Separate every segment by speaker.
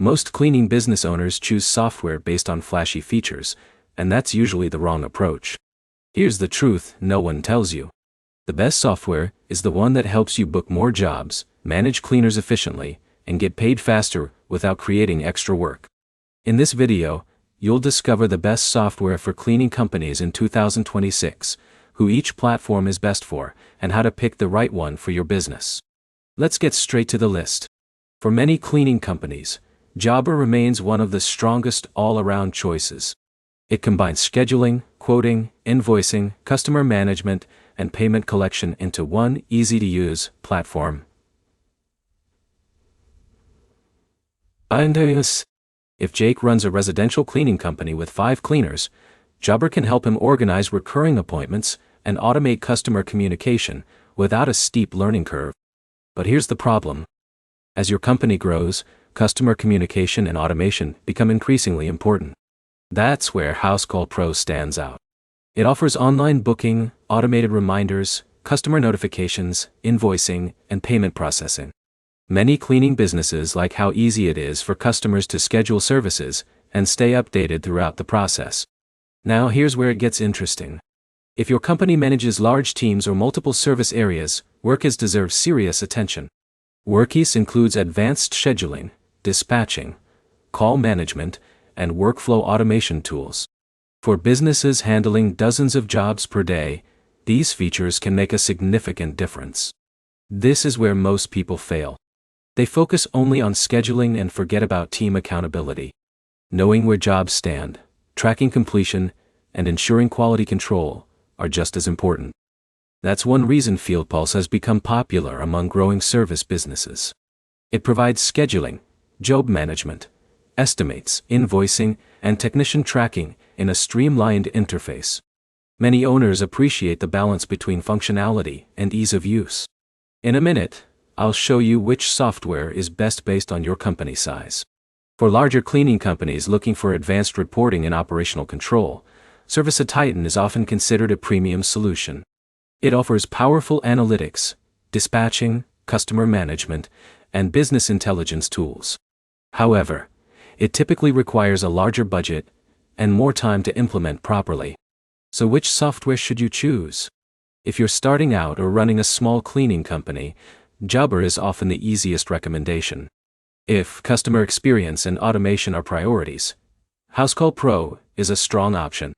Speaker 1: Most cleaning business owners choose software based on flashy features, and that's usually the wrong approach. Here's the truth no one tells you. The best software is the one that helps you book more jobs, manage cleaners efficiently, and get paid faster without creating extra work. In this video, you'll discover the best software for cleaning companies in 2026, who each platform is best for, and how to pick the right one for your business. Let's get straight to the list. For many cleaning companies, Jobber remains one of the strongest all-around choices. It combines scheduling, quoting, invoicing, customer management, and payment collection into one easy-to-use platform. If Jake runs a residential cleaning company with 5 cleaners, Jobber can help him organize recurring appointments and automate customer communication without a steep learning curve. But here's the problem. As your company grows, customer communication and automation become increasingly important. That's where Housecall Pro stands out. It offers online booking, automated reminders, customer notifications, invoicing, and payment processing. Many cleaning businesses like how easy it is for customers to schedule services and stay updated throughout the process. Now here's where it gets interesting. If your company manages large teams or multiple service areas, Workis deserves serious attention. Workis includes advanced scheduling, dispatching, call management, and workflow automation tools. For businesses handling dozens of jobs per day, these features can make a significant difference. This is where most people fail. They focus only on scheduling and forget about team accountability. Knowing where jobs stand, tracking completion, and ensuring quality control are just as important. That's one reason FieldPulse has become popular among growing service businesses. It provides scheduling, job management, estimates, invoicing, and technician tracking in a streamlined interface. Many owners appreciate the balance between functionality and ease of use. In a minute, I'll show you which software is best based on your company size. For larger cleaning companies looking for advanced reporting and operational control, ServiceTitan is often considered a premium solution. It offers powerful analytics, dispatching, customer management, and business intelligence tools. However, it typically requires a larger budget and more time to implement properly. So which software should you choose? If you're starting out or running a small cleaning company, Jobber is often the easiest recommendation. If customer experience and automation are priorities, Housecall Pro is a strong option.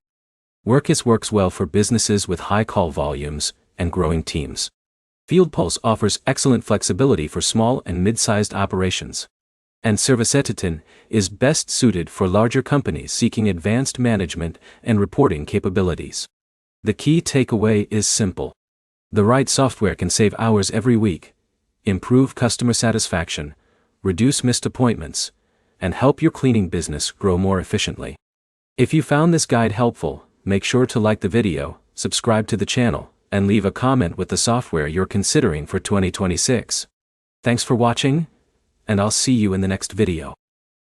Speaker 1: Workis works well for businesses with high call volumes and growing teams. FieldPulse offers excellent flexibility for small and mid-sized operations. And ServiceTitan is best suited for larger companies seeking advanced management and reporting capabilities. The key takeaway is simple. The right software can save hours every week, improve customer satisfaction, reduce missed appointments, and help your cleaning business grow more efficiently. If you found this guide helpful, make sure to like the video, subscribe to the channel, and leave a comment with the software you're considering for 2026. Thanks for watching, and I'll see you in the next video.